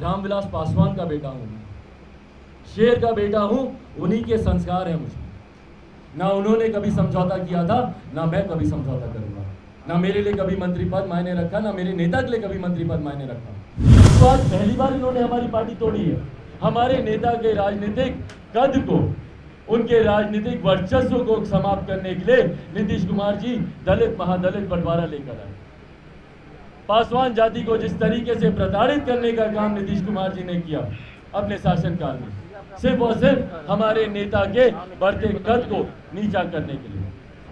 रामविलास पासवान का बेटा हूँ, शेर का बेटा हूँ, उन्हीं के संस्कार हैं मुझे। ना उन्होंने कभी समझौता किया था, ना मैं कभी समझौता करूँगा। ना मेरे लिए कभी मंत्री पद मायने रखा, ना मेरे नेता के लिए कभी मंत्री पद मायने रखा। तो आज पहली बार इन्होंने हमारी पार्टी तोड़ी है। हमारे नेता के राजनीतिक कद को, उनके राजनीतिक वर्चस्व को समाप्त करने के लिए नीतीश कुमार जी दलित महादलित बंटवारा लेकर आए। पासवान जाति को जिस तरीके से प्रताड़ित करने का काम नीतीश कुमार जी ने किया अपने शासनकाल में, सिर्फ और सिर्फ हमारे नेता के बढ़ते कद को नीचा करने के लिए।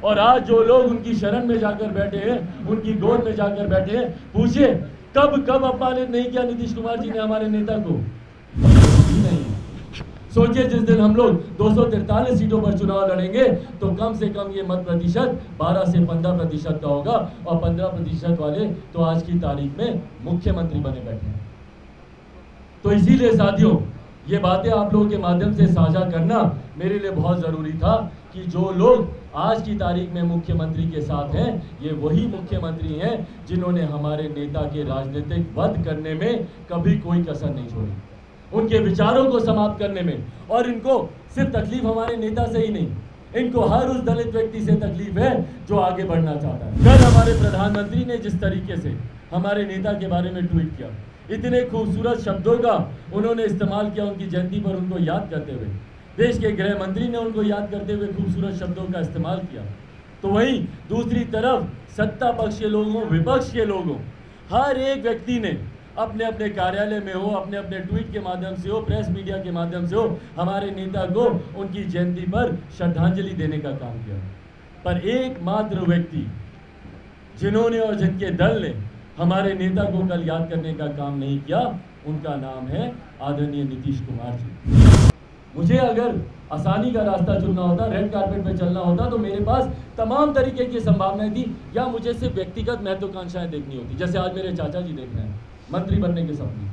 और आज जो लोग उनकी शरण में जाकर बैठे हैं, उनकी गोद में जाकर बैठे हैं, पूछिए कब अपमानित नहीं किया नीतीश कुमार जी ने हमारे नेता को? नहीं। सोचिए जिस दिन हम लोग 243 सीटों पर चुनाव लड़ेंगे तो कम से कम ये मत प्रतिशत 12 से 15% का होगा, और 15% वाले तो आज की तारीख में मुख्यमंत्री बने बैठे हैं। तो इसीलिए साथियों, ये बातें आप लोगों के माध्यम से साझा करना मेरे लिए बहुत जरूरी था कि जो लोग आज की तारीख में मुख्यमंत्री के साथ हैं, ये वही मुख्यमंत्री हैं जिन्होंने हमारे नेता के राजनीतिक वध करने में कभी कोई कसर नहीं छोड़ी, उनके विचारों को समाप्त करने में। और इनको सिर्फ तकलीफ हमारे नेता से ही नहीं, इनको हर उस दलित व्यक्ति से तकलीफ है जो आगे बढ़ना चाहता है। कल हमारे प्रधानमंत्री ने जिस तरीके से हमारे नेता के बारे में ट्वीट किया, इतने खूबसूरत शब्दों का उन्होंने इस्तेमाल किया उनकी जयंती पर उनको याद करते हुए। देश के गृह मंत्री ने उनको याद करते हुए खूबसूरत शब्दों का इस्तेमाल किया। तो वहीं दूसरी तरफ सत्ता पक्ष के लोगों, विपक्ष के लोगों, हर एक व्यक्ति ने अपने अपने कार्यालय में हो, अपने अपने ट्वीट के माध्यम से हो, प्रेस मीडिया के माध्यम से हो, हमारे नेता को उनकी जयंती पर श्रद्धांजलि देने का काम किया। पर एकमात्र व्यक्ति जिन्होंने और जिनके दल ने हमारे नेता को कल याद करने का काम नहीं किया, उनका नाम है आदरणीय नीतीश कुमार जी। मुझे अगर आसानी का रास्ता चुनना होता, रेड कारपेट पे चलना होता, तो मेरे पास तमाम तरीके की संभावनाएं थी, या मुझे सिर्फ व्यक्तिगत महत्वाकांक्षाएं देखनी होती, जैसे आज मेरे चाचा जी देख रहे हैं मंत्री बनने के सपने।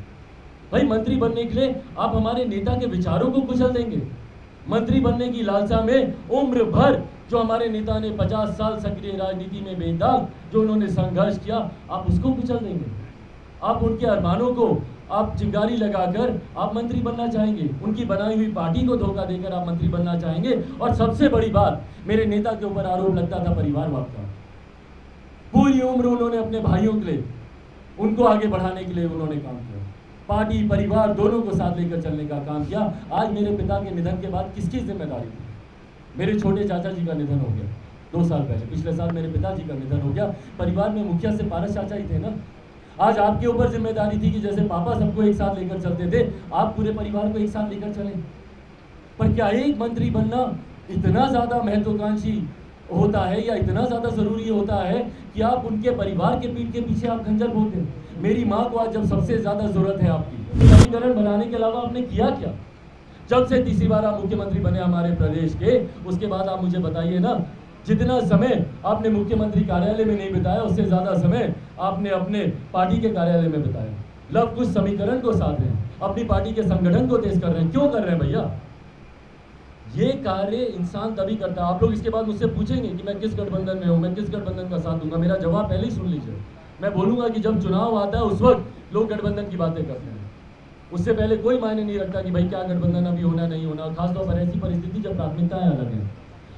भाई मंत्री बनने के लिए आप हमारे नेता के विचारों को कुचल देंगे? मंत्री बनने की लालसा में उम्र भर जो हमारे नेता ने 50 साल सक्रिय राजनीति में बेदाग जो उन्होंने संघर्ष किया, आप उसको कुचल देंगे? आप उनके अरमानों को आप चिंगारी लगाकर आप मंत्री बनना चाहेंगे? उनकी बनाई हुई पार्टी को धोखा देकर आप मंत्री बनना चाहेंगे? और सबसे बड़ी बात, मेरे नेता के ऊपर आरोप लगता था परिवारवाद का। पूरी उम्र उन्होंने अपने भाइयों के लिए, उनको आगे बढ़ाने के लिए उन्होंने काम किया, पार्टी परिवार दोनों को साथ लेकर चलने का काम किया। आज मेरे पिता के निधन के बाद किसकी जिम्मेदारी थी? मेरे छोटे चाचा जी का निधन हो गया 2 साल पहले, पिछले साल मेरे पिताजी का निधन हो गया। परिवार में मुखिया से पारस चाचा ही थे ना। आज आपके ऊपर जिम्मेदारी थी कि जैसे पापा सबको एक साथ लेकर चलते थे, आप पूरे परिवार को एक साथ लेकर चलें। पर क्या एक मंत्री बनना इतना ज़्यादा महत्वाकांक्षी होता है, या इतना ज़्यादा ज़रूरी होता है कि आप उनके परिवार के पीठ के पीछे आप खंजर बोलते हैं? मेरी माँ को आज जब सबसे ज़्यादा ज़रूरत है आपकी, समीकरण बनाने के अलावा आपने किया क्या? जब से तीसरी बार आप मुख्यमंत्री बने हमारे प्रदेश के, उसके बाद आप मुझे बताइए ना, जितना समय आपने मुख्यमंत्री कार्यालय में नहीं बिताया, उससे ज़्यादा समय आपने अपने पार्टी के कार्यालय में बिताया। लव कुछ समीकरण को साध रहे हैं, अपनी पार्टी के संगठन को तेज कर रहे हैं। क्यों कर रहे हैं भैया? ये कार्य इंसान तभी करता है। आप लोग इसके बाद मुझसे पूछेंगे कि मैं किस गठबंधन में हूँ, मैं किस गठबंधन का साथ दूंगा। मेरा जवाब पहले ही सुन लीजिए। मैं बोलूँगा कि जब चुनाव आता है उस वक्त लोग गठबंधन की बातें करते हैं, उससे पहले कोई मायने नहीं रखता कि भाई क्या गठबंधन अभी होना नहीं होना। खासतौर पर ऐसी परिस्थिति जब प्राथमिकताएं अलग हैं,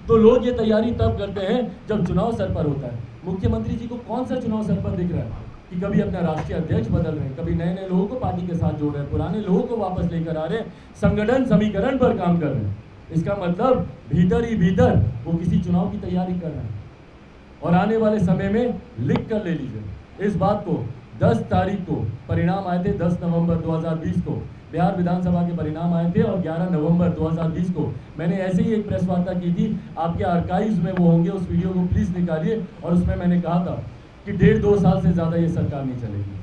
तो लोग ये तैयारी तब करते हैं जब चुनाव सर पर होता है। मुख्यमंत्री जी को कौन सा चुनाव सर पर दिख रहा है कि कभी अपना राष्ट्रीय अध्यक्ष बदल रहे हैं, कभी नए नए लोगों को पार्टी के साथ जोड़ रहे हैं, पुराने लोगों को वापस लेकर आ रहे हैं, संगठन समीकरण पर काम कर रहे हैं। इसका मतलब भीतर ही भीतर वो किसी चुनाव की तैयारी कर रहे हैं। और आने वाले समय में लिख कर ले लीजिए इस बात को, 10 तारीख को परिणाम आए थे, 10 नवंबर 2020 को बिहार विधानसभा के परिणाम आए थे, और 11 नवंबर 2020 को मैंने ऐसे ही एक प्रेस वार्ता की थी। आपके आर्काइव्स में वो होंगे, उस वीडियो को प्लीज़ निकालिए। और उसमें मैंने कहा था कि 1.5-2 साल से ज़्यादा ये सरकार नहीं चलेगी,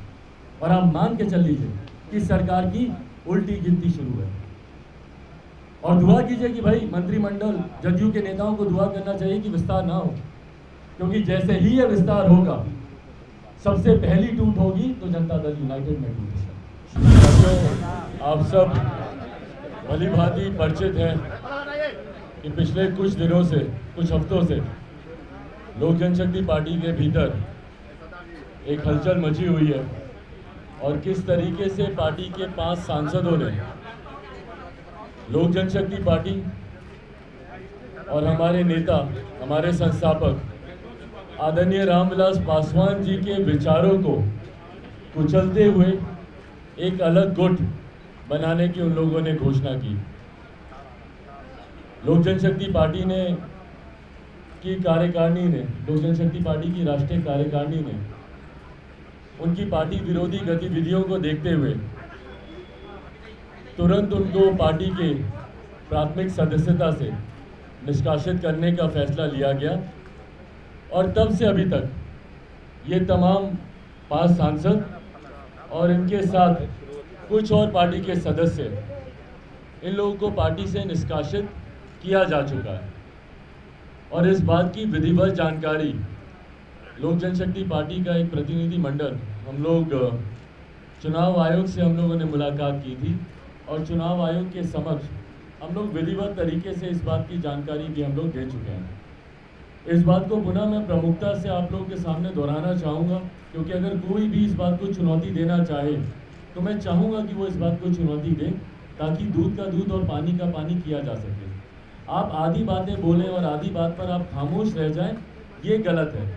और आप मान के चल लीजिए कि सरकार की उल्टी गिनती शुरू है। और दुआ कीजिए कि भाई मंत्रिमंडल, जदयू के नेताओं को दुआ करना चाहिए कि विस्तार ना हो, क्योंकि जैसे ही ये विस्तार होगा, सबसे पहली टूट होगी तो जनता दल यूनाइटेड में टूटेगा। आप सब भली भांति परिचित हैं कि पिछले कुछ दिनों से, कुछ हफ्तों से लोक जनशक्ति पार्टी के भीतर एक हलचल मची हुई है और किस तरीके से पार्टी के 5 सांसदों ने लोक जनशक्ति पार्टी और हमारे नेता, हमारे संस्थापक आदरणीय रामविलास पासवान जी के विचारों को कुचलते हुए एक अलग गुट बनाने की उन लोगों ने घोषणा की। लोक जनशक्ति पार्टी ने की कार्यकारिणी ने, लोक जनशक्ति पार्टी की राष्ट्रीय कार्यकारिणी ने उनकी पार्टी विरोधी गतिविधियों को देखते हुए तुरंत उनको पार्टी के प्राथमिक सदस्यता से निष्कासित करने का फैसला लिया गया और तब से अभी तक ये तमाम 5 सांसद और इनके साथ कुछ और पार्टी के सदस्य, इन लोगों को पार्टी से निष्कासित किया जा चुका है। और इस बात की विधिवत जानकारी लोक जनशक्ति पार्टी का एक प्रतिनिधि मंडल, हम लोग चुनाव आयोग से हम लोगों ने मुलाकात की थी और चुनाव आयोग के समक्ष हम लोग विधिवत तरीके से इस बात की जानकारी भी हम लोग दे चुके हैं। इस बात को पुनः मैं प्रमुखता से आप लोगों के सामने दोहराना चाहूँगा, क्योंकि अगर कोई भी इस बात को चुनौती देना चाहे तो मैं चाहूँगा कि वो इस बात को चुनौती दें, ताकि दूध का दूध और पानी का पानी किया जा सके। आप आधी बातें बोलें और आधी बात पर आप खामोश रह जाएं, ये गलत है।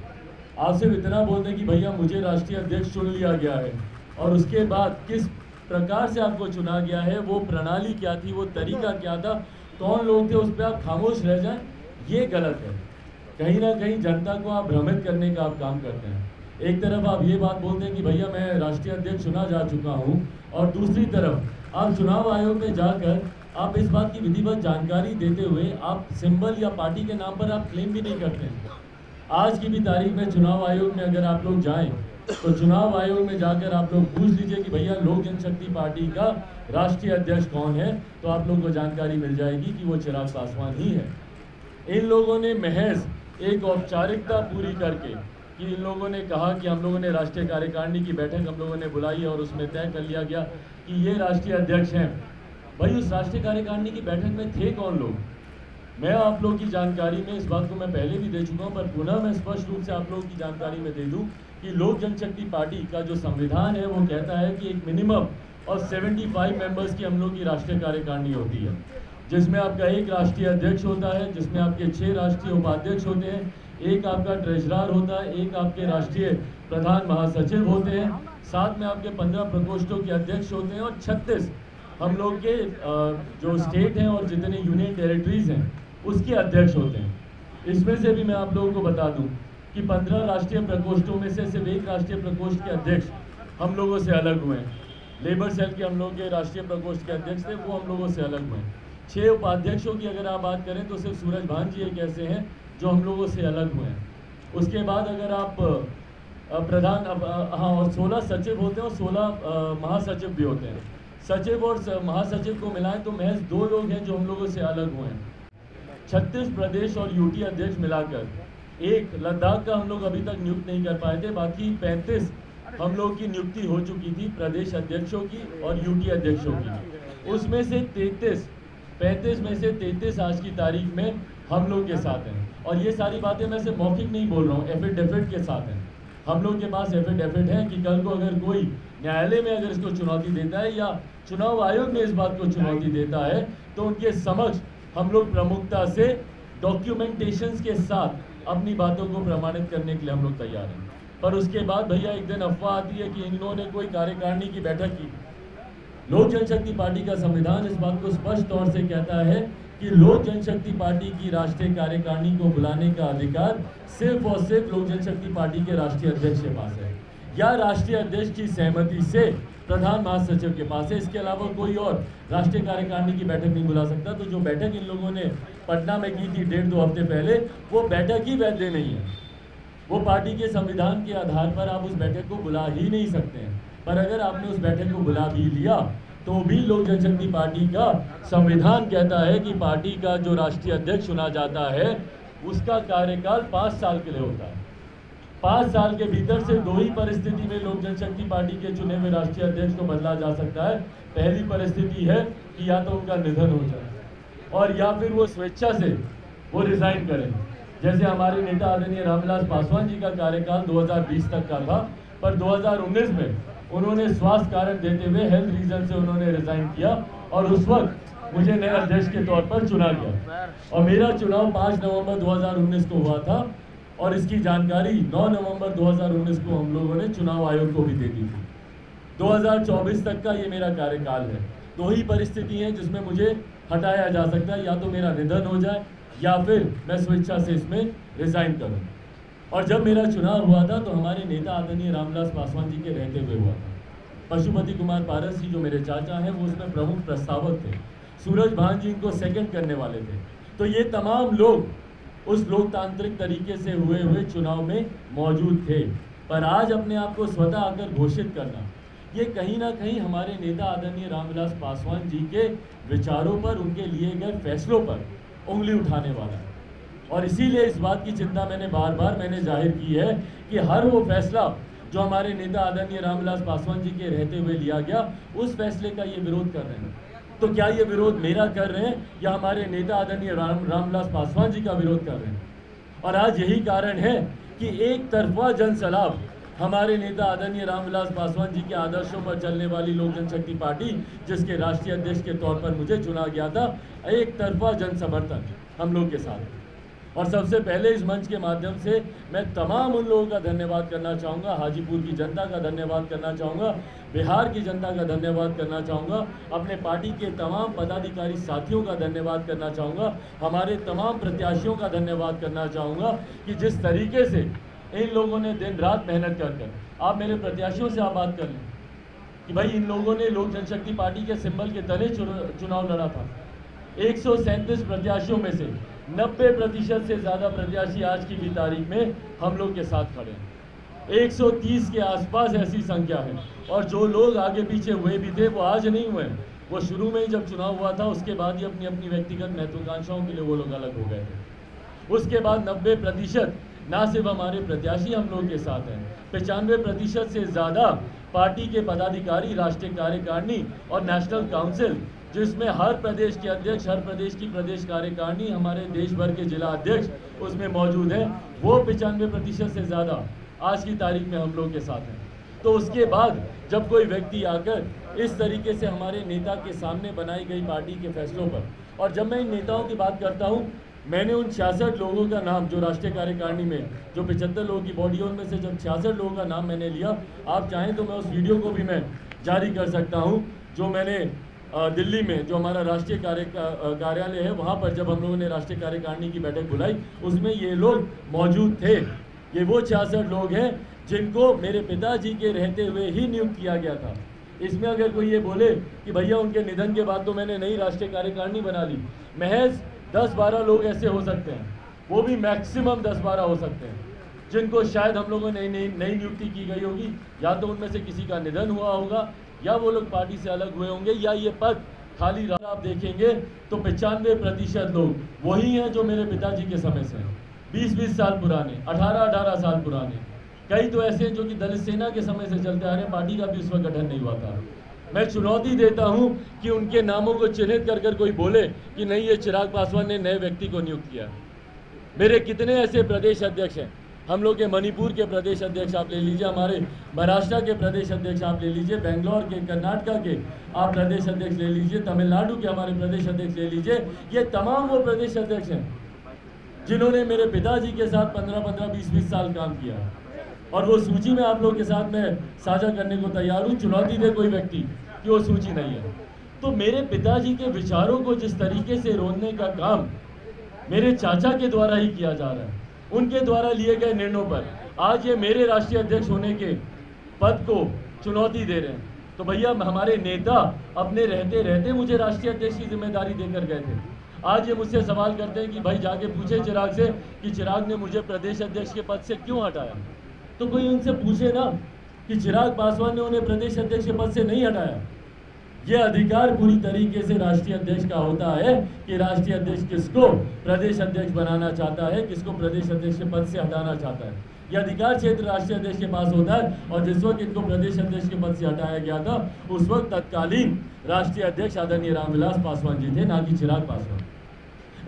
आप सिर्फ इतना बोल दें कि भैया मुझे राष्ट्रीय अध्यक्ष चुन लिया गया है, और उसके बाद किस प्रकार से आपको चुना गया है, वो प्रणाली क्या थी, वो तरीका क्या था, कौन लोग थे, उस पर आप खामोश रह जाएं, ये गलत है। कहीं ना कहीं जनता को आप भ्रमित करने का आप काम करते हैं। एक तरफ आप ये बात बोलते हैं कि भैया मैं राष्ट्रीय अध्यक्ष चुना जा चुका हूँ, और दूसरी तरफ आप चुनाव आयोग में जाकर आप इस बात की विधिवत जानकारी देते हुए आप सिंबल या पार्टी के नाम पर आप क्लेम भी नहीं करते हैं। आज की भी तारीख में चुनाव आयोग में अगर आप लोग जाएं तो चुनाव आयोग में जाकर आप लोग पूछ लीजिए कि भैया लोक जनशक्ति पार्टी का राष्ट्रीय अध्यक्ष कौन है, तो आप लोगों को जानकारी मिल जाएगी कि वो चिराग पासवान ही है। इन लोगों ने महज एक औपचारिकता पूरी करके कि इन लोगों ने कहा कि हम लोगों ने राष्ट्रीय कार्यकारिणी की बैठक हम लोगों ने बुलाई और उसमें तय कर लिया गया कि ये राष्ट्रीय अध्यक्ष हैं। भाई उस राष्ट्रीय कार्यकारिणी की बैठक में थे कौन लोग? मैं आप लोगों की जानकारी में इस बात को मैं पहले भी दे चुका हूं, पर पुनः मैं स्पष्ट रूप से आप लोगों की जानकारी में दे दूं कि लोक जनशक्ति पार्टी का जो संविधान है वो कहता है कि एक मिनिमम और 75 मेंबर्स की हम लोग की राष्ट्रीय कार्यकारिणी होती है, जिसमें आपका एक राष्ट्रीय अध्यक्ष होता है, जिसमें आपके 6 राष्ट्रीय उपाध्यक्ष होते हैं, एक आपका ट्रेजरर होता है, एक आपके राष्ट्रीय प्रधान महासचिव होते हैं, साथ में आपके 15 प्रकोष्ठों के अध्यक्ष होते हैं और 36 हम लोग के जो स्टेट हैं और जितने यूनियन टेरिटरीज हैं उसके अध्यक्ष होते हैं। इसमें से भी मैं आप लोगों को बता दूं कि 15 राष्ट्रीय प्रकोष्ठों में से सिर्फ एक राष्ट्रीय प्रकोष्ठ के अध्यक्ष हम लोगों से अलग हुए हैं। लेबर सेल के हम लोग के राष्ट्रीय प्रकोष्ठ के अध्यक्ष थे, वो हम लोगों से अलग हुए हैं। 6 उपाध्यक्षों की अगर आप बात करें तो सिर्फ सूरज भान जी एक ऐसे हैं जो हम लोगों से अलग हुए हैं। उसके बाद अगर आप प्रधान हाँ, और 16 सचिव होते हैं और 16 महासचिव भी होते हैं। सचिव और महासचिव को मिलाएं तो महज 2 लोग हैं जो हम लोगों से अलग हुए हैं। 36 प्रदेश और यूटी अध्यक्ष मिलाकर, एक लद्दाख का हम लोग अभी तक नियुक्त नहीं कर पाए थे, बाकी 35 हम लोग की नियुक्ति हो चुकी थी प्रदेश अध्यक्षों की और यूटी अध्यक्षों की। उसमें से 35 में से 33 आज की तारीख में हम लोग के साथ हैं। और ये सारी बातें मैं सिर्फ मौखिक नहीं बोल रहा हूँ, एफिडेविट के साथ हैं। हम लोग के पास एफिडेविट है कि कल को अगर कोई न्यायालय में अगर इसको चुनौती देता है या चुनाव आयोग में इस बात को चुनौती देता है तो उनके समक्ष हम लोग प्रमुखता से डॉक्यूमेंटेशंस के साथ अपनी बातों को प्रमाणित करने के लिए हम लोग तैयार हैं। पर उसके बाद भैया एक दिन अफवाह आती है कि इन्होंने कोई कार्यकारिणी की बैठक की। लोक जनशक्ति पार्टी का संविधान इस बात को स्पष्ट तौर से कहता है कि लोक जनशक्ति पार्टी की राष्ट्रीय कार्यकारिणी को बुलाने का अधिकार सिर्फ और सिर्फ लोक जनशक्ति पार्टी के राष्ट्रीय अध्यक्ष के पास है या राष्ट्रीय अध्यक्ष की सहमति से प्रधान महासचिव के पास है। इसके अलावा कोई और राष्ट्रीय कार्यकारिणी की बैठक नहीं बुला सकता। तो जो बैठक इन लोगों ने पटना में की थी 1.5-2 हफ्ते पहले, वो बैठक ही वैध नहीं है। वो पार्टी के संविधान के आधार पर आप उस बैठक को बुला ही नहीं सकते हैं। पर अगर आपने उस बैठक को बुला भी लिया तो भी लोक जनशक्ति पार्टी का संविधान कहता है कि पार्टी का जो राष्ट्रीय अध्यक्ष चुना जाता है उसका कार्यकाल 5 साल के लिए होता है। 5 साल के भीतर से 2 ही परिस्थिति में लोक जनशक्ति पार्टी के चुने हुए राष्ट्रीय अध्यक्ष को बदला जा सकता है। पहली परिस्थिति है कि या तो उनका निधन हो जाए और या फिर वो स्वेच्छा से वो रिजाइन करें। जैसे हमारे नेता आदरणीय रामविलास पासवान जी का कार्यकाल 2020 तक का था, पर 2019 में उन्होंने स्वास्थ्य कारण देते हुए हेल्थ रीजन से उन्होंने रिजाइन किया और उस वक्त मुझे नए अध्यक्ष के तौर पर चुना गया और मेरा चुनाव 5 नवंबर 2019 को हुआ था और इसकी जानकारी 9 नवंबर 2019 को हम लोगों ने चुनाव आयोग को भी दे दी थी। 2024 तक का ये मेरा कार्यकाल है। दो ही परिस्थिति हैं जिसमें मुझे हटाया जा सकता है, या तो मेरा निधन हो जाए या फिर मैं स्वेच्छा से इसमें रिजाइन करूं। और जब मेरा चुनाव हुआ था तो हमारे नेता आदरणीय रामविलास पासवान जी के रहते हुए हुआ था। पशुपति कुमार पारस जी जो मेरे चाचा हैं वो उसमें प्रमुख प्रस्तावक थे। सूरज भान जी इनको सेकंड करने वाले थे। तो ये तमाम लोग उस लोकतांत्रिक तरीके से हुए चुनाव में मौजूद थे। पर आज अपने आप को स्वतः आकर घोषित करना, ये कहीं ना कहीं हमारे नेता आदरणीय रामविलास पासवान जी के विचारों पर, उनके लिए गए फैसलों पर उंगली उठाने वाला है। और इसीलिए इस बात की चिंता मैंने बार बार जाहिर की है कि हर वो फैसला जो हमारे नेता आदरणीय रामविलास पासवान जी के रहते हुए लिया गया, उस फैसले का ये विरोध कर रहे हैं। तो क्या ये विरोध मेरा कर रहे हैं या हमारे नेता आदरणीय रामविलास पासवान जी का विरोध कर रहे हैं? और आज यही कारण है कि एक तरफा जनसलाब हमारे नेता आदरणीय रामविलास पासवान जी के आदर्शों पर चलने वाली लोक जनशक्ति पार्टी, जिसके राष्ट्रीय अध्यक्ष के तौर पर मुझे चुना गया था, एक तरफा जन समर्थन हम लोग के साथ। और सबसे पहले इस मंच के माध्यम से मैं तमाम उन लोगों का धन्यवाद करना चाहूँगा, हाजीपुर की जनता का धन्यवाद करना चाहूँगा, बिहार की जनता का धन्यवाद करना चाहूँगा, अपने पार्टी के तमाम पदाधिकारी साथियों का धन्यवाद करना चाहूँगा, हमारे तमाम प्रत्याशियों का धन्यवाद करना चाहूँगा कि जिस तरीके से इन लोगों ने दिन रात मेहनत कर आप मेरे प्रत्याशियों से आप बात कर लें कि भाई इन लोगों ने लोक जनशक्ति पार्टी के सिंबल के तले चुनाव लड़ा था। 137 प्रत्याशियों में से 90% से ज़्यादा प्रत्याशी आज की भी तारीख में हम लोग के साथ खड़े हैं। 130 के आसपास ऐसी संख्या है और जो लोग आगे पीछे हुए भी थे वो आज नहीं हुए, वो शुरू में ही जब चुनाव हुआ था उसके बाद ही अपनी अपनी व्यक्तिगत महत्वाकांक्षाओं के लिए वो लोग अलग हो गए थे। उसके बाद 90% ना सिर्फ हमारे प्रत्याशी हम लोग के साथ हैं, 95% से ज़्यादा पार्टी के पदाधिकारी, राष्ट्रीय कार्यकारिणी और नेशनल काउंसिल, जिसमें हर प्रदेश के अध्यक्ष, हर प्रदेश की प्रदेश कार्यकारिणी, हमारे देश भर के जिला अध्यक्ष उसमें मौजूद हैं, वो 95% से ज़्यादा आज की तारीख में हम लोग के साथ हैं। तो उसके बाद जब कोई व्यक्ति आकर इस तरीके से हमारे नेता के सामने बनाई गई पार्टी के फैसलों पर, और जब मैं इन नेताओं की बात करता हूँ, मैंने उन 66 लोगों का नाम जो राष्ट्रीय कार्यकारिणी में जो 75 लोगों की बॉडी, उनमें से जब 66 लोगों का नाम मैंने लिया, आप चाहें तो मैं उस वीडियो को भी मैं जारी कर सकता हूँ, जो मैंने दिल्ली में जो हमारा राष्ट्रीय कार्यालय है वहाँ पर जब हम लोगों ने राष्ट्रीय कार्यकारिणी की बैठक बुलाई, उसमें ये लोग मौजूद थे। ये वो 66 लोग हैं जिनको मेरे पिताजी के रहते हुए ही नियुक्त किया गया था। इसमें अगर कोई ये बोले कि भैया उनके निधन के बाद तो मैंने नई राष्ट्रीय कार्यकारिणी बना ली, महज 10-12 लोग ऐसे हो सकते हैं, वो भी मैक्सिमम 10-12 हो सकते हैं, जिनको शायद हम लोगों ने नई नियुक्ति की गई होगी, या तो उनमें से किसी का निधन हुआ होगा या वो लोग पार्टी से अलग हुए होंगे, या ये पद खाली रहा। आप देखेंगे तो 95% लोग वही हैं जो मेरे पिताजी के समय से हैं, 20-20 साल पुराने, 18-18 साल पुराने। कई तो ऐसे हैं जो कि दलित सेना के समय से चलते आ रहे हैं, पार्टी का भी उस वक्त गठन नहीं हुआ था। मैं चुनौती देता हूं कि उनके नामों को चिन्हित कर कोई बोले कि नहीं ये चिराग पासवान ने नए व्यक्ति को नियुक्त किया। मेरे कितने ऐसे प्रदेश अध्यक्ष हैं, हम लोग के मणिपुर के प्रदेश अध्यक्ष आप ले लीजिए, हमारे महाराष्ट्र के प्रदेश अध्यक्ष आप ले लीजिए, बेंगलोर के, कर्नाटक के आप प्रदेश अध्यक्ष ले लीजिए, तमिलनाडु के हमारे प्रदेश अध्यक्ष ले लीजिए। ये तमाम वो प्रदेश अध्यक्ष हैं जिन्होंने मेरे पिताजी के साथ 15-15, 20-20 साल काम किया। और वो सूची में आप लोग के साथ मैं साझा करने को तैयार हूँ। चुनौती दे कोई व्यक्ति कि वो सूची नहीं है। तो मेरे पिताजी के विचारों को जिस तरीके से रोनने का काम मेरे चाचा के द्वारा ही किया जा रहा है, उनके द्वारा लिए गए निर्णयों पर आज ये मेरे राष्ट्रीय अध्यक्ष होने के पद को चुनौती दे रहे हैं। तो भैया हमारे नेता अपने रहते रहते मुझे राष्ट्रीय अध्यक्ष की जिम्मेदारी देकर गए थे। आज ये मुझसे सवाल करते हैं कि भाई जाके पूछे चिराग से कि चिराग ने मुझे प्रदेश अध्यक्ष के पद से क्यों हटाया। तो कोई उनसे पूछे ना कि चिराग पासवान ने उन्हें प्रदेश अध्यक्ष के पद से नहीं हटाया। ये अधिकार पूरी तरीके से राष्ट्रीय अध्यक्ष का होता है कि राष्ट्रीय अध्यक्ष किसको प्रदेश अध्यक्ष बनाना चाहता है, किसको प्रदेश अध्यक्ष के पद से हटाना चाहता है। ये अधिकार क्षेत्र राष्ट्रीय अध्यक्ष के पास होता है। और जिस वक्त इनको प्रदेश अध्यक्ष के पद से हटाया गया था, उस वक्त तत्कालीन राष्ट्रीय अध्यक्ष आदरणीय रामविलास पासवान जी थे, ना कि चिराग पासवान।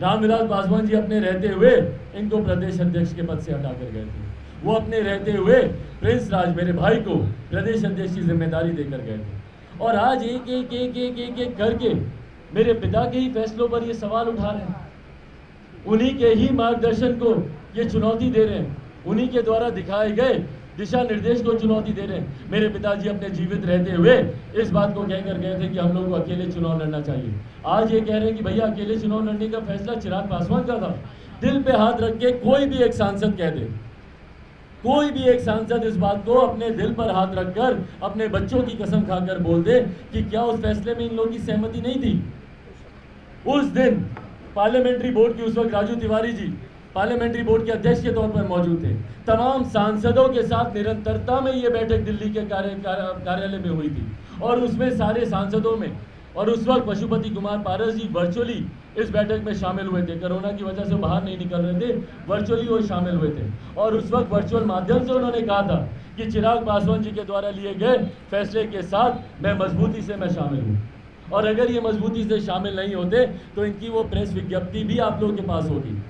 रामविलास पासवान जी अपने रहते हुए इनको प्रदेश अध्यक्ष के पद से हटा कर गए थे। वो अपने रहते हुए प्रिंस राज मेरे भाई को प्रदेश अध्यक्ष की जिम्मेदारी देकर गए थे। और आज एक एक एक एक एक एक करके मेरे पिता के ही फैसलों पर ये सवाल उठा रहे हैं, उन्हीं के ही मार्गदर्शन को ये चुनौती दे रहे हैं, उन्हीं के द्वारा दिखाए गए दिशा निर्देश को चुनौती दे रहे हैं। मेरे पिताजी अपने जीवित रहते हुए इस बात को कहकर गए थे कि हम लोग को अकेले चुनाव लड़ना चाहिए। आज ये कह रहे हैं कि भैया अकेले चुनाव लड़ने का फैसला चिराग पासवान का था। दिल पे हाथ रख के कोई भी एक सांसद कह दे, कोई भी एक सांसद इस बात को अपने दिल पर हाथ रखकर अपने बच्चों की कसम खाकर बोल दे कि क्या उस फैसले में इन लोगों की सहमति नहीं थी। उस दिन पार्लियामेंट्री बोर्ड की उस वक्त राजू तिवारी जी पार्लियामेंट्री बोर्ड के अध्यक्ष के तौर पर मौजूद थे। तमाम सांसदों के साथ निरंतरता में ये बैठक दिल्ली के कार्यालय में हुई थी और उसमें सारे सांसदों में और उस वक्त पशुपति कुमार पारस जी वर्चुअली इस बैठक में शामिल हुए थे। कोरोना की वजह से बाहर नहीं निकल रहे थे, वर्चुअली वो शामिल हुए थे और उस वक्त वर्चुअल माध्यम से उन्होंने कहा था कि चिराग पासवान जी के द्वारा लिए गए फैसले के साथ मैं मजबूती से शामिल हूँ और अगर ये मजबूती से शामिल नहीं होते तो इनकी वो प्रेस विज्ञप्ति भी आप लोगों के पास होगी।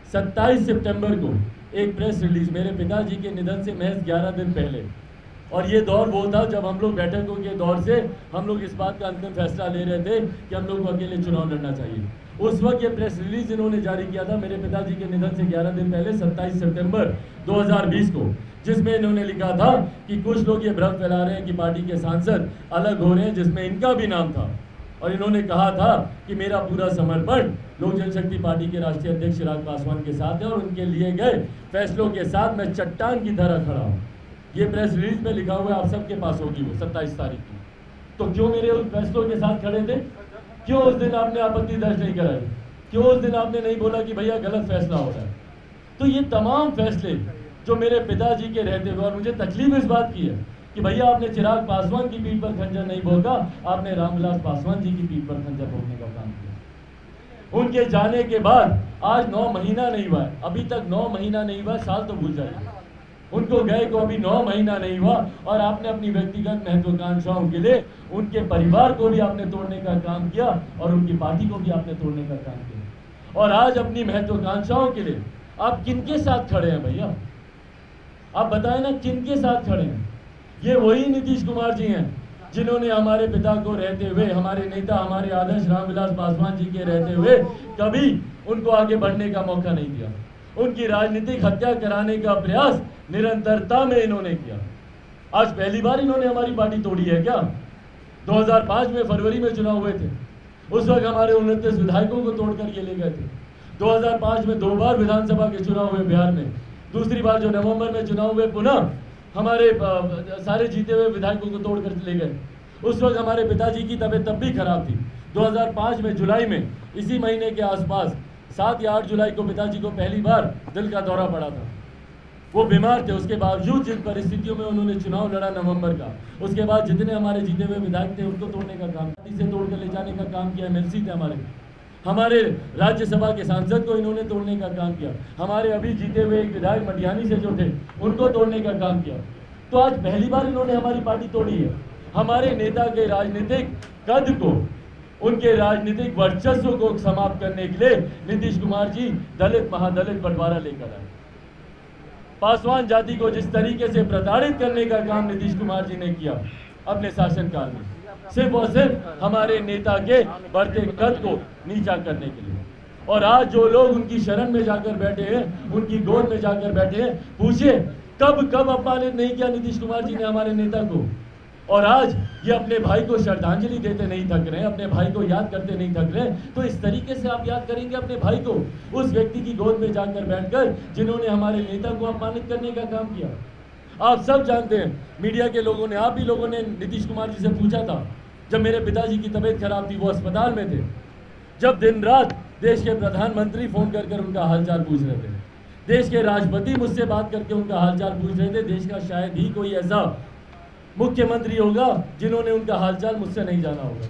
27 सितंबर को एक प्रेस रिलीज मेरे पिताजी के निधन से महज 11 दिन पहले, और ये दौर वो था जब हम लोग बैठकों के दौर से हम लोग इस बात का अंतिम फैसला ले रहे थे कि हम लोग को अकेले चुनाव लड़ना चाहिए। उस वक्त ये प्रेस रिलीज इन्होंने जारी किया था मेरे पिताजी के निधन से 11 दिन पहले 27 सितंबर 2020 को, जिसमें इन्होंने लिखा था कि कुछ लोग ये भ्रम फैला रहे हैं कि पार्टी के सांसद अलग हो रहे हैं, जिसमें इनका भी नाम था। और इन्होंने कहा था कि मेरा पूरा समर्पण लोक जनशक्ति पार्टी के राष्ट्रीय अध्यक्ष चिराग पासवान के साथ है और उनके लिए गए फैसलों के साथ मैं चट्टान की तरह खड़ा हूँ। ये प्रेस रिलीज में लिखा हुआ है, आप सबके पास होगी वो 27 तारीख की। तो क्यों मेरे उन फैसलों के साथ खड़े थे? क्यों उस दिन आपने आपत्ति दर्ज नहीं कराई? क्यों उस दिन आपने नहीं बोला कि भैया गलत फैसला हो रहा है? तो ये तमाम फैसले जो मेरे पिताजी के रहते हुए, और मुझे तकलीफ इस बात की है कि भैया आपने चिराग पासवान की पीठ पर खंजर नहीं भोंका, आपने रामविलास पासवान जी की पीठ पर खंजर भोंकने का काम किया। उनके जाने के बाद आज 9 महीना नहीं हुआ, अभी तक 9 महीना नहीं हुआ, साल तो भूल जाइए, उनको गए को अभी 9 महीना नहीं हुआ और आपने अपनी व्यक्तिगत महत्वाकांक्षाओं के लिए उनके परिवार को भी आपने तोड़ने का काम किया और उनकी पार्टी को भी आपने तोड़ने का काम किया। और आज अपनी महत्वाकांक्षाओं के लिए आप किनके साथ खड़े हैं भैया? आप बताएं ना, किनके साथ खड़े हैं? ये वही नीतीश कुमार जी हैं जिन्होंने हमारे पिता को रहते हुए, हमारे नेता, हमारे आदर्श रामविलास पासवान जी के रहते हुए कभी उनको आगे बढ़ने का मौका नहीं दिया। उनकी राजनीतिक हत्या कराने का प्रयास निरंतरता में इन्होंने किया। आज पहली बार इन्होंने हमारी पार्टी तोड़ी है क्या? 2005 में फरवरी में चुनाव हुए थे, उस वक्त हमारे 29 विधायकों को तोड़कर ये ले गए थे। 2005 में 2 बार विधानसभा के चुनाव हुए बिहार में, दूसरी बार जो नवंबर में चुनाव हुए पुनः हमारे सारे जीते हुए विधायकों को तोड़कर ले गए। उस वक्त हमारे पिताजी की तबीयत तब भी खराब थी। 2005 में जुलाई में इसी महीने के आसपास 7 या 8 जुलाई को पिताजी को पहली बार दिल का दौरा पड़ा था। वो बीमार थे, उसके बावजूद जिन परिस्थितियों में उन्होंने चुनाव लड़ा नवंबर का, उसके बाद जितने हमारे जीते हुए विधायक थे उनको तोड़ने का काम, से तोड़कर ले जाने का काम किया। एमएलसी थे हमारे राज्यसभा के सांसद को इन्होंने तोड़ने का काम किया। हमारे अभी जीते हुए एक विधायक मटियानी से जो थे उनको तोड़ने का काम किया। तो आज पहली बार इन्होंने हमारी पार्टी तोड़ी है। हमारे नेता के राजनीतिक कद को, उनके राजनीतिक वर्चस्व को समाप्त करने के लिए नीतीश कुमार जी दलित महादलित बंटवारा लेकर आए। पासवान जाति को जिस तरीके से प्रताड़ित करने का काम नीतीश कुमार जी ने किया अपने शासनकाल में, सिर्फ और सिर्फ हमारे नेता के बढ़ते कद को नीचा करने के लिए। और आज जो लोग उनकी शरण में जाकर बैठे हैं, उनकी गोद में जाकर बैठे हैं, पूछे कब अपमानित नहीं किया नीतीश कुमार जी ने हमारे नेता को। और आज ये अपने भाई को श्रद्धांजलि देते नहीं थक रहे हैं, अपने भाई को याद करते नहीं थक रहे हैं। तो इस तरीके से आप याद करेंगे अपने भाई को, उस व्यक्ति की गोद में जाकर बैठकर जिन्होंने हमारे नेता को अपमानित करने का काम किया। आप सब जानते हैं, मीडिया के लोगों ने, आप भी लोगों ने नीतीश कुमार जी से पूछा था, जब मेरे पिताजी की तबीयत खराब थी, वो अस्पताल में थे, जब दिन रात देश के प्रधानमंत्री फोन कर उनका हालचाल पूछ रहे थे, देश के राष्ट्रपति मुझसे बात करके उनका हालचाल पूछ रहे थे। देश का शायद ही कोई ऐसा मुख्यमंत्री होगा जिन्होंने उनका हालचाल मुझसे नहीं जाना होगा।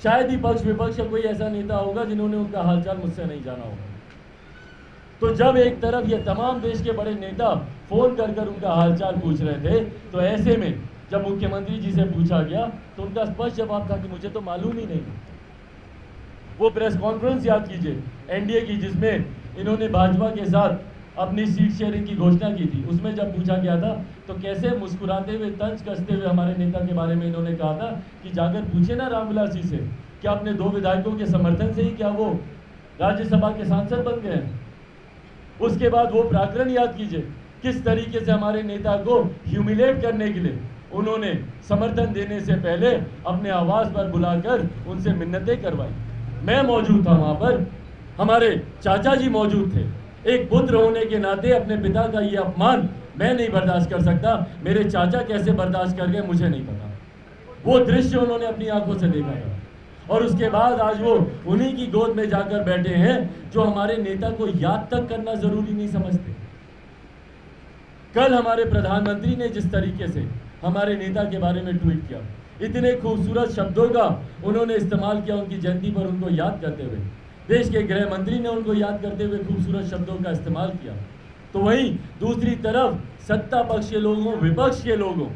शायद ही पक्ष विपक्ष का कोई ऐसा नेता होगा जिन्होंने उनका हालचाल मुझसे नहीं जाना होगा। तो जब एक तरफ ये तमाम देश के बड़े नेता फोन कर उनका हालचाल पूछ रहे थे, तो ऐसे में जब मुख्यमंत्री जी से पूछा गया तो उनका स्पष्ट जवाब था कि मुझे तो मालूम ही नहीं। वो प्रेस कॉन्फ्रेंस याद कीजिए एनडीए की, जिसमें इन्होंने भाजपा के साथ अपनी सीट शेयरिंग की घोषणा की थी, उसमें जब पूछा गया था तो कैसे मुस्कुराते हुए, तंज कसते हुए हमारे नेता के बारे में इन्होंने कहा था कि जाकर पूछे ना रामविलास जी से, क्या अपने 2 विधायकों के समर्थन से ही क्या वो राज्यसभा के सांसद बन गए हैं। उसके बाद वो प्रकरण याद कीजिए, किस तरीके से हमारे नेता को ह्यूमिलेट करने के लिए उन्होंने समर्थन देने से पहले अपने आवास पर बुलाकर उनसे मिन्नतें करवाई। मैं मौजूद था वहां पर, हमारे चाचा जी मौजूद थे। एक पुत्र होने के नाते अपने पिता का ये अपमान मैं नहीं बर्दाश्त कर सकता, मेरे चाचा कैसे बर्दाश्त कर गए मुझे नहीं पता। वो दृश्य उन्होंने अपनी आंखों से देखा था और उसके बाद आज वो उन्हीं की गोद में जाकर बैठे हैं जो हमारे नेता को याद तक करना जरूरी नहीं समझते। कल हमारे प्रधानमंत्री ने जिस तरीके से हमारे नेता के बारे में ट्वीट किया, इतने खूबसूरत शब्दों का उन्होंने इस्तेमाल किया उनकी जयंती पर उनको याद करते हुए। देश के गृह मंत्री ने उनको याद करते हुए खूबसूरत शब्दों का इस्तेमाल किया। तो वहीं दूसरी तरफ सत्ता पक्ष के लोगों, विपक्ष के लोगों,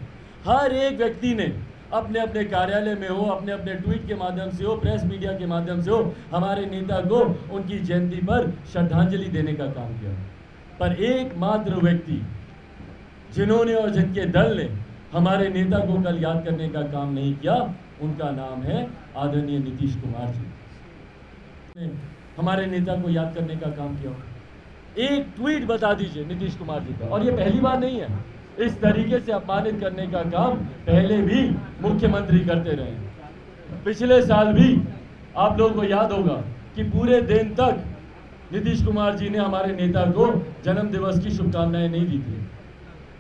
हर एक व्यक्ति ने अपने अपने कार्यालय में हो, अपने अपने ट्वीट के माध्यम से हो, प्रेस मीडिया के माध्यम से हो, हमारे नेता को उनकी जयंती पर श्रद्धांजलि देने का काम किया। पर एकमात्र व्यक्ति जिन्होंने और जिनके दल ने हमारे नेता को कल याद करने का काम नहीं किया, उनका नाम है आदरणीय नीतीश कुमार जी। हमारे नेता को याद करने का काम किया, एक ट्वीट बता दीजिए नीतीश कुमार जी का। और ये पहली बार नहीं है, इस तरीके से अपमानित करने का काम पहले भी मुख्यमंत्री करते रहे। पिछले साल भी आप लोगों को याद होगा कि पूरे दिन तक नीतीश कुमार जी ने हमारे नेता को जन्म दिवस की शुभकामनाएं नहीं दी थी।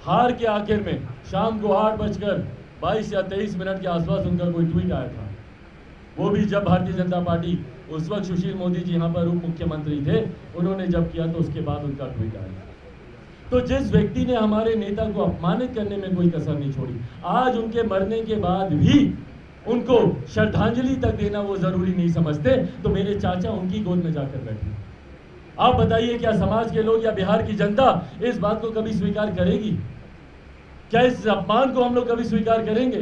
हार के आखिर में शाम को 8:22 या 23 मिनट के आसपास उनका कोई ट्वीट आया था, वो भी जब भारतीय जनता पार्टी, उस वक्त सुशील मोदी जी यहाँ पर उप मुख्यमंत्री थे, उन्होंने जब किया तो उसके बाद उनका ट्वीट आया। तो जिस व्यक्ति ने हमारे नेता को अपमानित करने में कोई कसर नहीं छोड़ी, आज उनके मरने के बाद भी उनको श्रद्धांजलि तक देना वो जरूरी नहीं समझते, तो मेरे चाचा उनकी गोद में जाकर बैठे। आप बताइए, क्या समाज के लोग या बिहार की जनता इस बात को कभी स्वीकार करेगी? क्या इस अपमान को हम लोग कभी स्वीकार करेंगे?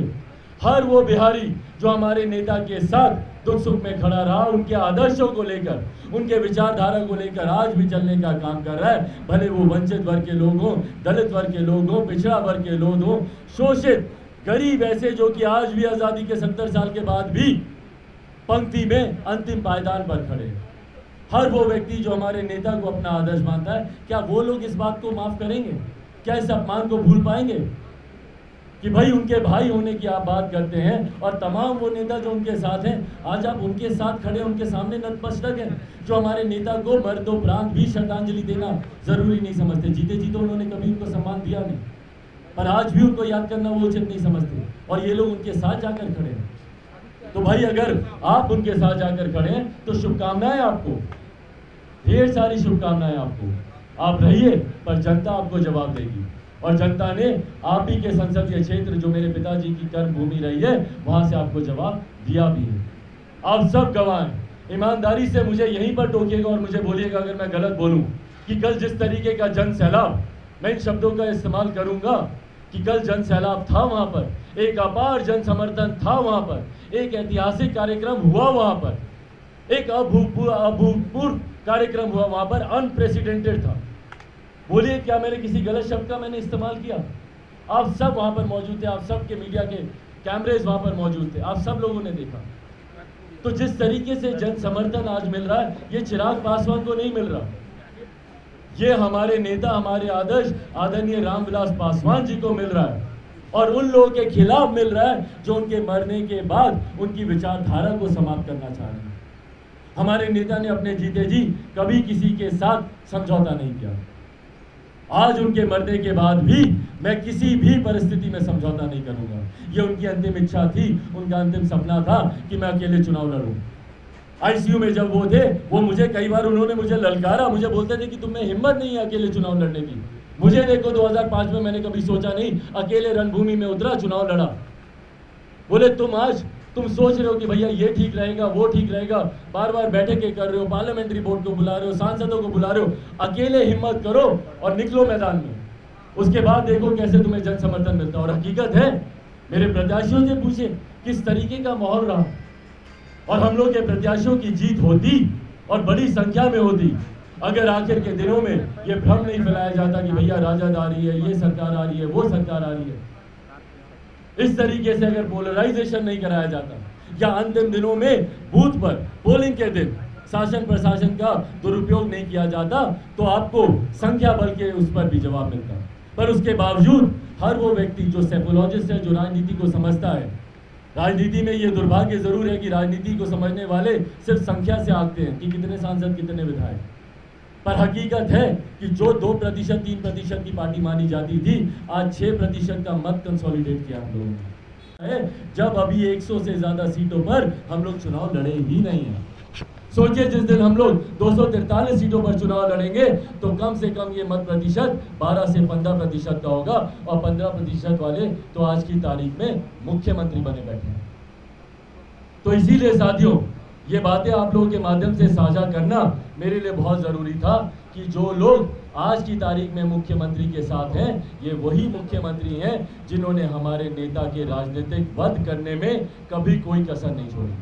हर वो बिहारी जो हमारे नेता के साथ दुख सुख में खड़ा रहा, उनके आदर्शों को लेकर, उनके विचारधारा को लेकर आज भी चलने का काम कर रहा है, भले वो वंचित वर्ग के लोग हों, दलित वर्ग के लोग हों, पिछड़ा वर्ग के लोग हों, शोषित गरीब, ऐसे जो कि आज भी आज़ादी के 70 साल के बाद भी पंक्ति में अंतिम पायदान पर खड़े। हर वो व्यक्ति जो हमारे नेता को अपना आदर्श मानता है, क्या वो लोग इस बात को माफ करेंगे? क्या इस अपमान को भूल पाएंगे कि भाई उनके भाई होने की आप बात करते हैं और तमाम वो नेता जो उनके साथ हैं, आज आप उनके साथ खड़े, उनके सामने नतमस्तक हैं, जो हमारे नेता को मर्दोपरांत भी श्रद्धांजलि देना जरूरी नहीं समझते। जीते जी तो उन्होंने कभी उनको सम्मान दिया नहीं, पर आज भी उनको याद करना वो उचित नहीं समझते, और ये लोग उनके साथ जाकर खड़े हैं। तो भाई अगर आप उनके साथ जाकर खड़े हैं तो शुभकामनाएं आपको, ढेर सारी शुभकामनाएं आपको। आप रहिए, पर जनता आपको जवाब देगी, और जनता ने आप ही के संसदीय क्षेत्र जो मेरे पिताजी की कर्म भूमि रही है, वहां से आपको जवाब दिया भी है। आप सब गवाह हैं। ईमानदारी से मुझे यहीं पर टोकिएगा और मुझे बोलिएगा अगर मैं गलत बोलूं कि कल जिस तरीके का जन सैलाब, मैं इन शब्दों का इस्तेमाल करूंगा कि कल जन सैलाब था वहां पर, एक अपार जन समर्थन था वहां पर, एक ऐतिहासिक कार्यक्रम हुआ वहां पर, एक अभूतपूर्व कार्यक्रम हुआ वहां पर, अनप्रेसिडेंटेड था। बोलिए, क्या मैंने किसी गलत शब्द का मैंने इस्तेमाल किया? आप सब वहां पर मौजूद थे, आप सब के मीडिया के कैमरेज वहां पर मौजूद थे, आप सब लोगों ने देखा। तो जिस तरीके से जन समर्थन आज मिल रहा है, ये चिराग पासवान को नहीं मिल रहा, ये हमारे नेता, हमारे आदर्श आदरणीय रामविलास पासवान जी को मिल रहा है, और उन लोगों के खिलाफ मिल रहा है जो उनके मरने के बाद उनकी विचारधारा को समाप्त करना चाह रहे हैं। हमारे नेता ने अपने जीते जी कभी किसी के साथ समझौता नहीं किया। आज उनके मरने के बाद भी मैं किसी भी परिस्थिति में समझौता नहीं करूंगा। ये उनकी अंतिम इच्छा थी, उनका अंतिम सपना था कि मैं अकेले चुनाव लड़ूं। आईसीयू में जब वो थे, वो मुझे कई बार उन्होंने मुझे ललकारा, मुझे बोलते थे कि तुम्हें हिम्मत नहीं है अकेले चुनाव लड़ने की। मुझे देखो 2005 में मैंने कभी सोचा नहीं, अकेले रणभूमि में उतरा, चुनाव लड़ा। बोले तुम सोच रहे हो कि भैया ये ठीक रहेगा, वो ठीक रहेगा, बार बार बैठकें कर रहे हो, पार्लियामेंट्री बोर्ड को बुला रहे हो, सांसदों को बुला रहे हो, अकेले हिम्मत करो और निकलो मैदान में, उसके बाद देखो कैसे तुम्हें जन समर्थन मिलता है। और हकीकत है, मेरे प्रत्याशियों से पूछे किस तरीके का माहौल रहा, और हम लोग के प्रत्याशियों की जीत होती और बड़ी संख्या में होती अगर आखिर के दिनों में ये भ्रम नहीं फैलाया जाता कि भैया राजद आ रही है, ये सरकार आ रही है, वो सरकार आ रही है, इस तरीके से अगर पोलराइजेशन नहीं कराया जाता, या अंतिम दिनों में बूथ पर पोलिंग के दिन शासन प्रशासन का दुरुपयोग नहीं किया जाता, तो आपको संख्या बल के उस पर भी जवाब मिलता। पर उसके बावजूद हर वो व्यक्ति जो सेफोलॉजिस्ट है, जो राजनीति को समझता है, राजनीति में ये दुर्भाग्य जरूर है कि राजनीति को समझने वाले सिर्फ संख्या से आंकते हैं कि कितने सांसद, कितने विधायक, पर हकीकत है कि जो 2%, 3% की पार्टी मानी जाती थी, आज 6% का मत कंसोलिडेट किया हम लोगों ने, जब अभी 100 से ज्यादा सीटों पर हम लोग चुनाव लड़े ही नहीं हैं। सोचिए जिस दिन हम लोग 243 सीटों पर चुनाव लड़ेंगे तो कम से कम ये मत प्रतिशत 12 से 15% का होगा, और 15% वाले तो आज की तारीख में मुख्यमंत्री बने बैठे हैं। तो इसीलिए साथियों, ये बातें आप लोगों के माध्यम से साझा करना मेरे लिए बहुत ज़रूरी था कि जो लोग आज की तारीख में मुख्यमंत्री के साथ हैं, ये वही मुख्यमंत्री हैं जिन्होंने हमारे नेता के राजनीतिक वध करने में कभी कोई कसर नहीं छोड़ी,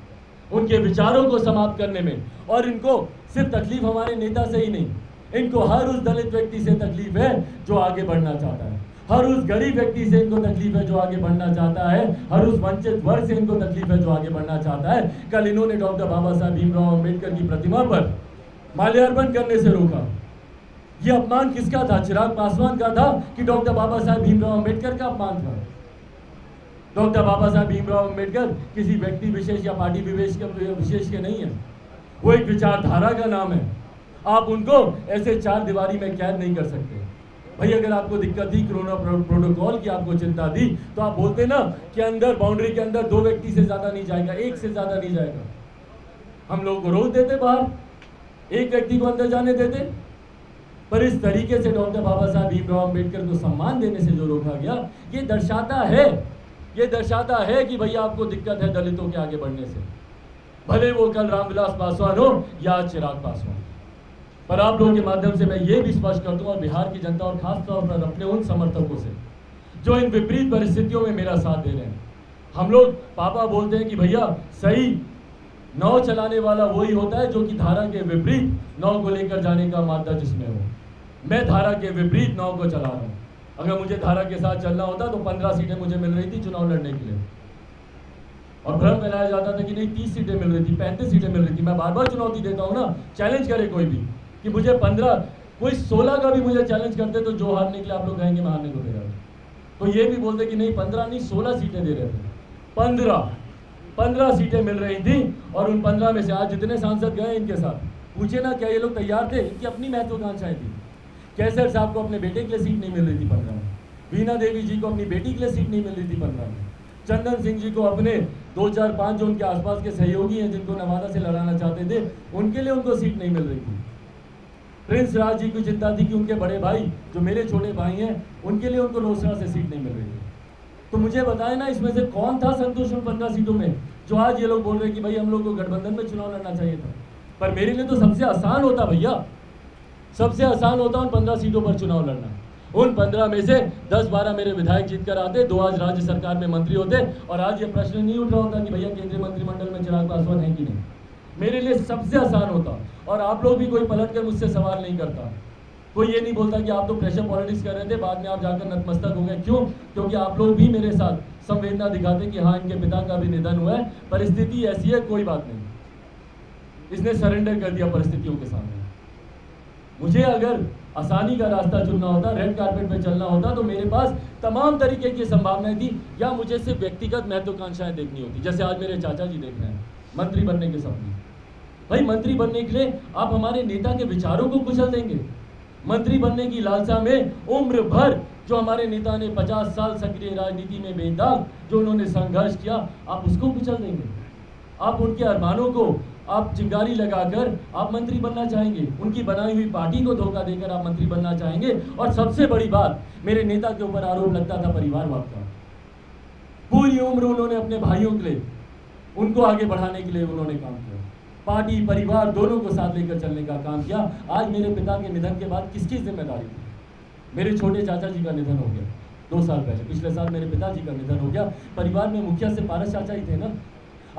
उनके विचारों को समाप्त करने में। और इनको सिर्फ तकलीफ हमारे नेता से ही नहीं, इनको हर उस दलित व्यक्ति से तकलीफ है जो आगे बढ़ना चाहता है, हर उस गरीब व्यक्ति से इनको तकलीफ है जो आगे बढ़ना चाहता है, हर उस वंचित वर्ग से इनको तकलीफ है जो आगे बढ़ना चाहता है। कल इन्होंने डॉक्टर बाबा साहब भीमराव अम्बेडकर की प्रतिमा पर माल्यार्पण करने से रोका। ये अपमान किसका था? चिराग पासवान का था कि डॉक्टर बाबा साहब भीमराव अम्बेडकर का अपमान था? डॉक्टर बाबा साहब भीमराव अम्बेडकर किसी व्यक्ति विशेष या पार्टी विशेष के नहीं है, वो एक विचारधारा का नाम है। आप उनको ऐसे 4 दीवारी में कैद नहीं कर सकते। भाई अगर आपको दिक्कत थी, कोरोना प्रोटोकॉल की आपको चिंता थी, तो आप बोलते ना कि अंदर बाउंड्री के अंदर 2 व्यक्ति से ज्यादा नहीं जाएगा, 1 से ज्यादा नहीं जाएगा। हम लोग को रोक देते बाहर, 1 व्यक्ति को अंदर जाने देते। पर इस तरीके से डॉक्टर बाबा साहब भीमराव अम्बेडकर को सम्मान देने से जो रोका गया, ये दर्शाता है कि भैया आपको दिक्कत है दलितों के आगे बढ़ने से, भले वो कल रामविलास पासवान हो या चिराग पासवान। पर आप लोगों के माध्यम से मैं ये भी स्पष्ट कर दूं, और बिहार की जनता और खास तौर पर अपने उन समर्थकों से जो इन विपरीत परिस्थितियों में मेरा साथ दे रहे हैं। हम लोग पापा बोलते हैं कि भैया सही नाव चलाने वाला वही होता है जो कि धारा के विपरीत नाव को लेकर जाने का मादा जिसमें हो। मैं धारा के विपरीत नाव को चला रहा हूँ। अगर मुझे धारा के साथ चलना होता तो 15 सीटें मुझे मिल रही थी चुनाव लड़ने के लिए, और भ्रम फैलाया जाता था कि नहीं 30 सीटें मिल रही थी, 35 सीटें मिल रही थी। मैं बार बार चुनौती देता हूँ ना, चैलेंज करे कोई भी कि मुझे 15, कोई 16 का भी मुझे चैलेंज करते तो जो हारने के लिए आप लोग कहेंगे मैं हारने को तैयार हूं। तो ये भी बोलते कि नहीं 15 नहीं 16 सीटें दे रहे थे। 15 सीटें मिल रही थी, और उन 15 में से आज जितने सांसद गए इनके साथ, पूछे ना क्या ये लोग तैयार थे? इनकी अपनी महत्वाकांक्षाएं थी। कैसर साहब को अपने बेटे के लिए सीट नहीं मिल रही थी 15 में, बीना देवी जी को अपनी बेटी के लिए सीट नहीं मिल रही थी 15 में, चंदन सिंह जी को अपने 2, 4, 5 जो उनके आसपास के सहयोगी हैं जिनको नवादा से लड़ाना चाहते थे, उनके लिए उनको सीट नहीं मिल रही थी। प्रिंस राज जी की चिंता थी कि उनके बड़े भाई जो मेरे छोटे भाई हैं उनके लिए उनको रोसड़ा से सीट नहीं मिल रही थी। तो मुझे बताएं ना, इसमें से कौन था संतुष्ट उन 15 सीटों में जो आज ये लोग बोल रहे हैं कि भाई हम लोग को गठबंधन में चुनाव लड़ना चाहिए था? पर मेरे लिए तो सबसे आसान होता भैया, सबसे आसान होता उन 15 सीटों पर चुनाव लड़ना। उन 15 में से 10-12 मेरे विधायक जीत कर आते, 2 आज राज्य सरकार में मंत्री होते, और आज ये प्रश्न नहीं उठ रहा होता कि भैया केंद्रीय मंत्रिमंडल में चिराग पासवान है कि नहीं। मेरे लिए सबसे आसान होता, और आप लोग भी कोई पलट कर मुझसे सवाल नहीं करता। कोई ये नहीं बोलता कि आप तो प्रेशर पॉलिटिक्स कर रहे थे, बाद में आप जाकर नतमस्तक हो गए। क्यों? क्योंकि आप लोग भी मेरे साथ संवेदना दिखाते कि हाँ इनके पिता का भी निधन हुआ है, परिस्थिति ऐसी है, कोई बात नहीं। इसने सरेंडर कर दिया परिस्थितियों के सामने। मुझे अगर आसानी का रास्ता चुनना होता, रेड कार्पेट पे चलना होता, तो मेरे पास तमाम तरीके की संभावनाएं थी, या मुझे सिर्फ व्यक्तिगत महत्वाकांक्षाएं देखनी होती। जैसे आज मेरे चाचा जी देख रहे हैं मंत्री बनने के सपने। भाई मंत्री बनने के लिए आप हमारे नेता के विचारों को कुचल देंगे? मंत्री बनने की लालसा में उम्र भर जो हमारे नेता ने 50 साल सक्रिय राजनीति में बेदाग जो उन्होंने संघर्ष किया, आप उसको कुचल देंगे? आप उनके अरमानों को आप चिंगारी लगाकर आप मंत्री बनना चाहेंगे? उनकी बनाई हुई पार्टी को धोखा देकर आप मंत्री बनना चाहेंगे? और सबसे बड़ी बात, मेरे नेता के ऊपर आरोप लगता था परिवारवाद का। पूरी उम्र उन्होंने अपने भाइयों के लिए, उनको आगे बढ़ाने के लिए उन्होंने काम किया, पार्टी परिवार दोनों को साथ लेकर चलने का काम किया। आज मेरे पिता के निधन के बाद किसकी जिम्मेदारी थी? मेरे छोटे चाचा जी का निधन हो गया 2 साल पहले, पिछले साल मेरे पिताजी का निधन हो गया। परिवार में मुखिया से पारस चाचा ही थे ना।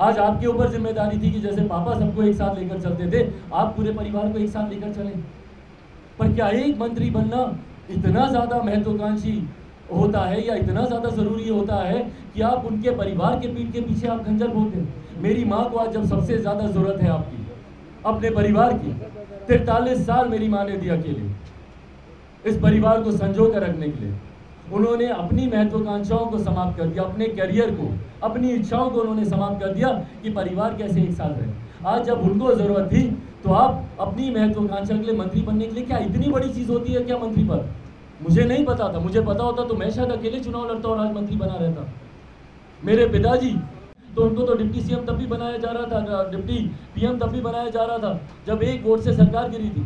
आज आपके ऊपर जिम्मेदारी थी कि जैसे पापा सबको एक साथ लेकर चलते थे, आप पूरे परिवार को एक साथ लेकर चलें। पर क्या एक मंत्री बनना इतना ज़्यादा महत्वाकांक्षी होता है या इतना ज़्यादा ज़रूरी होता है कि आप उनके परिवार के पीठ के पीछे आप खंजर भोंकते? मेरी माँ को आज जब सबसे ज़्यादा ज़रूरत है आपकी, अपने परिवार की, 43 साल मेरी माँ ने दिया अकेले इस परिवार को संजो कर रखने के लिए। उन्होंने अपनी महत्वाकांक्षाओं को समाप्त कर दिया, अपने करियर को, अपनी इच्छाओं को उन्होंने समाप्त कर दिया कि परिवार कैसे एक साथ रहे। आज जब उनको ज़रूरत थी तो आप अपनी महत्वाकांक्षा के लिए मंत्री बनने के लिए, क्या इतनी बड़ी चीज़ होती है क्या मंत्री पद? मुझे नहीं पता था, मुझे पता होता तो मैं शायद अकेले चुनाव लड़ता और आज मंत्री बना रहता। मेरे पिताजी तो उनको तो डिप्टी सीएम तब भी बनाया जा रहा था, डिप्टी पीएम तब भी बनाया जा रहा था जब एक वोट से सरकार गिरी थी।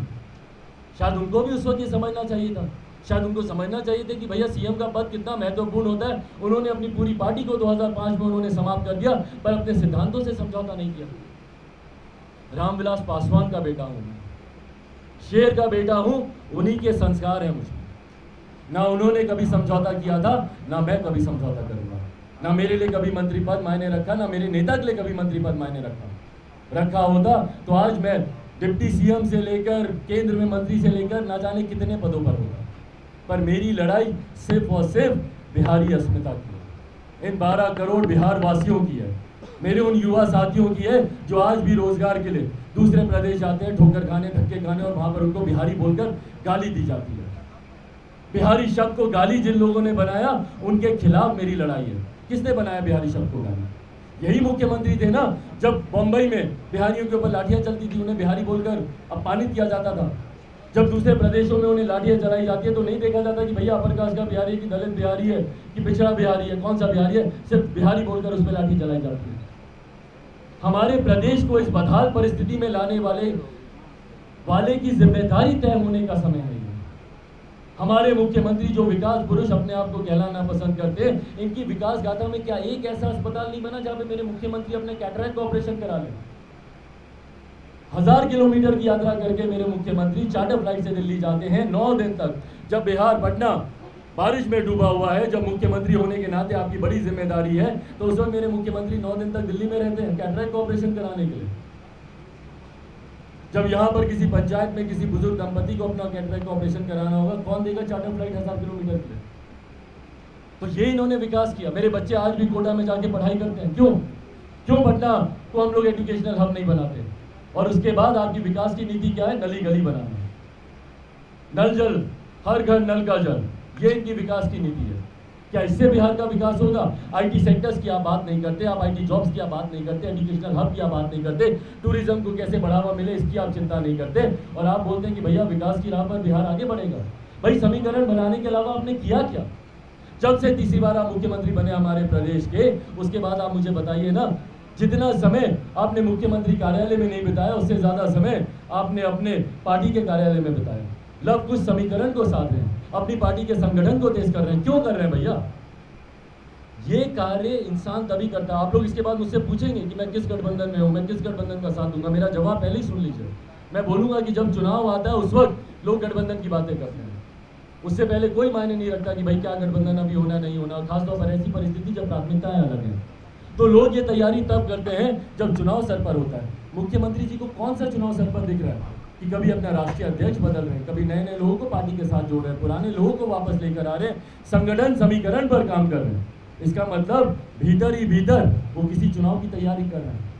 शायद उनको भी उस वक्त ये समझना चाहिए था, शायद उनको समझना चाहिए था कि भैया सीएम का पद कितना महत्वपूर्ण होता है। उन्होंने अपनी पूरी पार्टी को 2005 में उन्होंने समाप्त कर दिया, पर अपने सिद्धांतों से समझौता नहीं किया। रामविलास पासवान का बेटा हूँ, शेर का बेटा हूँ, उन्हीं के संस्कार हैं मुझ में। ना उन्होंने कभी समझौता किया था, ना मैं कभी समझौता करूँगा। ना मेरे लिए कभी मंत्री पद मायने रखा, ना मेरे नेता के लिए कभी मंत्री पद मायने रखा होता तो आज मैं डिप्टी सीएम से लेकर केंद्र में मंत्री से लेकर ना जाने कितने पदों पर होगा। पर मेरी लड़ाई सिर्फ और सिर्फ बिहारी अस्मिता की है, इन 12 करोड़ बिहार वासियों की है, मेरे उन युवा साथियों की है जो आज भी रोजगार के लिए दूसरे प्रदेश जाते हैं, ठोकर खाने, धक्के खाने, और वहाँ पर उनको बिहारी बोलकर गाली दी जाती है। बिहारी शब्द को गाली जिन लोगों ने बनाया उनके खिलाफ मेरी लड़ाई है। किसने बनाया बिहारी शब्द को गाली? यही मुख्यमंत्री थे ना जब बम्बई में बिहारियों के ऊपर लाठियां चलती थी, उन्हें बिहारी बोलकर अपमानित किया जाता था। जब दूसरे प्रदेशों में उन्हें लाठियां चलाई जाती है तो नहीं देखा जाता कि भैया अपर कास्ट का बिहारी है कि दलित बिहारी है कि पिछड़ा बिहारी है, कौन सा बिहारी है, सिर्फ बिहारी बोलकर उस पर लाठी चलाई जाती है। हमारे प्रदेश को इस बदहाल परिस्थिति में लाने वाले की जिम्मेदारी तय होने का समय है। हमारे मुख्यमंत्री जो विकास पुरुष अपने आप को कहलाना पसंद करते हैं, इनकी विकास गाथा में क्या एक ऐसा अस्पताल नहीं बना जहां पे मेरे मुख्यमंत्री अपने कैटरैक्ट का ऑपरेशन करा लें? 1000 किलोमीटर की यात्रा करके मेरे मुख्यमंत्री चार्टर फ्लाइट से दिल्ली जाते हैं 9 दिन तक। जब बिहार पटना बारिश में डूबा हुआ है, जब मुख्यमंत्री होने के नाते आपकी बड़ी जिम्मेदारी है, तो उस वक्त मेरे मुख्यमंत्री 9 दिन तक दिल्ली में रहते हैं कैटरैक्ट का ऑपरेशन कराने के लिए। जब यहाँ पर किसी पंचायत में किसी बुजुर्ग दंपति को अपना कैटरैक्ट का ऑपरेशन कराना होगा, कौन देगा चार्टर फ्लाइट 1000 किलोमीटर के लिए? तो ये इन्होंने विकास किया। मेरे बच्चे आज भी कोटा में जाके पढ़ाई करते हैं। क्यों पटना को हम लोग एजुकेशनल हब नहीं बनाते? और उसके बाद आपकी विकास की नीति क्या है? गली गली बनाना, नल जल, हर घर नल का जल, ये इनकी विकास की नीति है। क्या इससे बिहार का विकास होगा? आईटी सेक्टर्स की आप बात नहीं करते, आप आईटी जॉब्स की आप बात नहीं करते, एजुकेशनल हब की आप बात नहीं करते, टूरिज्म को कैसे बढ़ावा मिले इसकी आप चिंता नहीं करते, और आप बोलते हैं कि भैया विकास की राह पर बिहार आगे बढ़ेगा। भाई समीकरण बनाने के अलावा आपने किया क्या? जब से तीसरी बार आप मुख्यमंत्री बने हमारे प्रदेश के, उसके बाद आप मुझे बताइए ना, जितना समय आपने मुख्यमंत्री कार्यालय में नहीं बिताया उससे ज्यादा समय आपने अपने पार्टी के कार्यालय में बिताया। लव कुछ समीकरण को साध रहे हैं, अपनी पार्टी के संगठन को तेज कर रहे हैं। क्यों कर रहे हैं भैया? ये कार्य इंसान तभी करता है। आप लोग इसके बाद मुझसे पूछेंगे कि मैं किस गठबंधन में हूँ, मैं किस गठबंधन का साथ दूंगा। मेरा जवाब पहले ही सुन लीजिए। मैं बोलूंगा कि जब चुनाव आता है उस वक्त लोग गठबंधन की बातें करते हैं, उससे पहले कोई मायने नहीं रखता कि भाई क्या गठबंधन अभी होना नहीं होना। खासतौर पर ऐसी परिस्थिति जब प्राथमिकताएं अलग हैं, तो लोग ये तैयारी तब करते हैं जब चुनाव सर पर होता है। मुख्यमंत्री जी को कौन सा चुनाव सर पर दिख रहा है कि कभी अपना राष्ट्रीय अध्यक्ष बदल रहे हैं, कभी नए नए लोगों को पार्टी के साथ जोड़ रहे हैं, पुराने लोगों को वापस लेकर आ रहे हैं, संगठन समीकरण पर काम कर रहे हैं। इसका मतलब भीतर ही भीतर वो किसी चुनाव की तैयारी कर रहे हैं।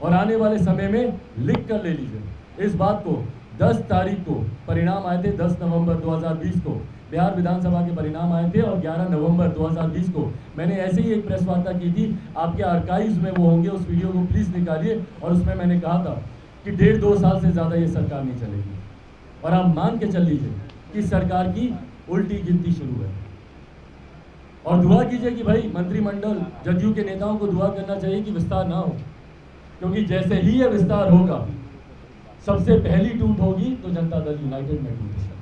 और आने वाले समय में लिख कर ले लीजिए इस बात को। 10 तारीख को परिणाम आए थे, 10 नवंबर 2020 को बिहार विधानसभा के परिणाम आए थे, और 11 नवंबर 2020 को मैंने ऐसे ही एक प्रेस वार्ता की थी। आपके आर्काइव्स में वो होंगे, उस वीडियो को प्लीज़ निकालिए। और उसमें मैंने कहा था कि 1.5-2 साल से ज़्यादा ये सरकार नहीं चलेगी, और आप मान के चल लीजिए कि सरकार की उल्टी गिनती शुरू है। और दुआ कीजिए कि भाई मंत्रिमंडल, जदयू के नेताओं को दुआ करना चाहिए कि विस्तार ना हो, क्योंकि जैसे ही ये विस्तार होगा सबसे पहली टूट होगी तो जनता दल यूनाइटेड में टूटेगा।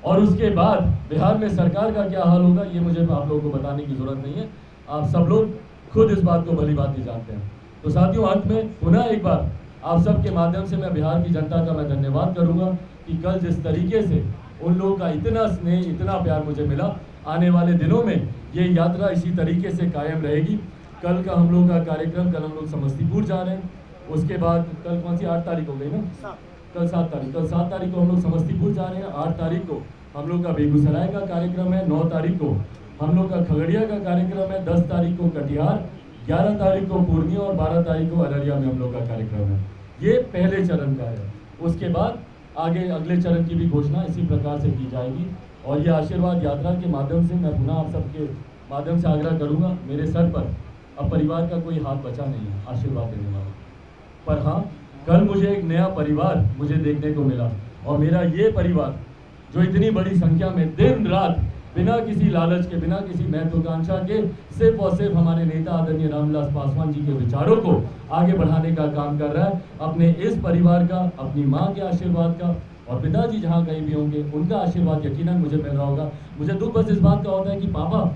और उसके बाद बिहार में सरकार का क्या हाल होगा ये मुझे आप लोगों को बताने की जरूरत नहीं है, आप सब लोग खुद इस बात को भली भांति जानते हैं। तो साथियों, अंत में पुनः एक बार आप सबके माध्यम से मैं बिहार की जनता का मैं धन्यवाद करूंगा कि कल जिस तरीके से उन लोगों का इतना स्नेह, इतना प्यार मुझे मिला, आने वाले दिनों में ये यात्रा इसी तरीके से कायम रहेगी। कल का हम लोग का कार्यक्रम, कल हम लोग समस्तीपुर जा रहे हैं, उसके बाद कल कौन सी 8 तारीख हो गई ना, कल 7 तारीख को हम लोग समस्तीपुर जा रहे हैं, 8 तारीख को हम लोग का बेगूसराय का कार्यक्रम है, 9 तारीख को हम लोग का खगड़िया का कार्यक्रम है, 10 तारीख को कटिहार, 11 तारीख को पूर्णिया और 12 तारीख को अररिया में हम लोग का कार्यक्रम है। ये पहले चरण का है। उसके बाद आगे अगले चरण की भी घोषणा इसी प्रकार से की जाएगी। और ये आशीर्वाद यात्रा के माध्यम से मैं पुनः आप सबके माध्यम से आग्रह करूँगा, मेरे सर पर अब परिवार का कोई हाथ बचा नहीं है आशीर्वाद देने वाला। पर हाँ, कल मुझे एक नया परिवार मुझे देखने को मिला, और मेरा ये परिवार जो इतनी बड़ी संख्या में दिन रात बिना किसी लालच के, बिना किसी महत्वाकांक्षा के, सिर्फ और सिर्फ हमारे नेता आदरणीय रामविलास पासवान जी के विचारों को आगे बढ़ाने का काम कर रहा है। अपने इस परिवार का, अपनी माँ के आशीर्वाद का, और पिताजी जहाँ कहीं भी होंगे उनका आशीर्वाद यकीनन मुझे मिल रहा होगा। मुझे दुख बस इस बात का होता है कि पापा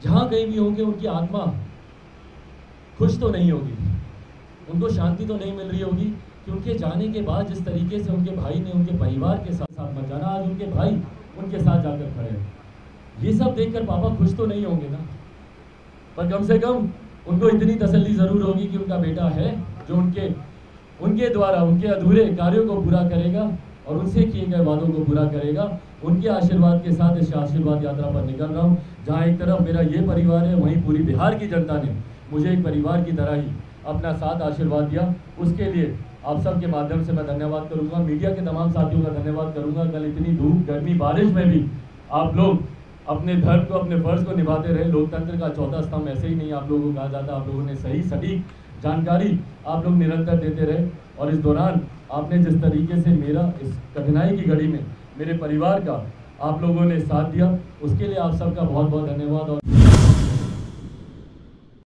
जहाँ कहीं भी होंगे उनकी आत्मा खुश तो नहीं होगी, उनको शांति तो नहीं मिल रही होगी कि उनके जाने के बाद जिस तरीके से उनके भाई ने उनके परिवार के साथ मत जाना, आज उनके भाई उनके साथ जाकर खड़े हैं, ये सब देखकर पापा खुश तो नहीं होंगे ना। पर कम से कम उनको इतनी तसल्ली ज़रूर होगी कि उनका बेटा है जो उनके द्वारा उनके अधूरे कार्यों को पूरा करेगा और उनसे किए गए वादों को पूरा करेगा। उनके आशीर्वाद के साथ इस आशीर्वाद यात्रा पर निकल रहा हूँ, जहाँ एक तरफ मेरा ये परिवार है, वहीं पूरी बिहार की जनता ने मुझे एक परिवार की तरह ही अपना साथ आशीर्वाद दिया। उसके लिए आप सबके माध्यम से मैं धन्यवाद करूंगा, मीडिया के तमाम साथियों का धन्यवाद करूंगा। कल इतनी धूप, गर्मी, बारिश में भी आप लोग अपने धर्म को, अपने फर्ज को निभाते रहे। लोकतंत्र का चौथा स्तंभ ऐसे ही नहीं आप लोगों को कहा जाता। आप लोगों ने सही सटीक जानकारी आप लोग निरंतर देते रहे, और इस दौरान आपने जिस तरीके से मेरा इस कठिनाई की घड़ी में मेरे परिवार का आप लोगों ने साथ दिया, उसके लिए आप सबका बहुत बहुत धन्यवाद। और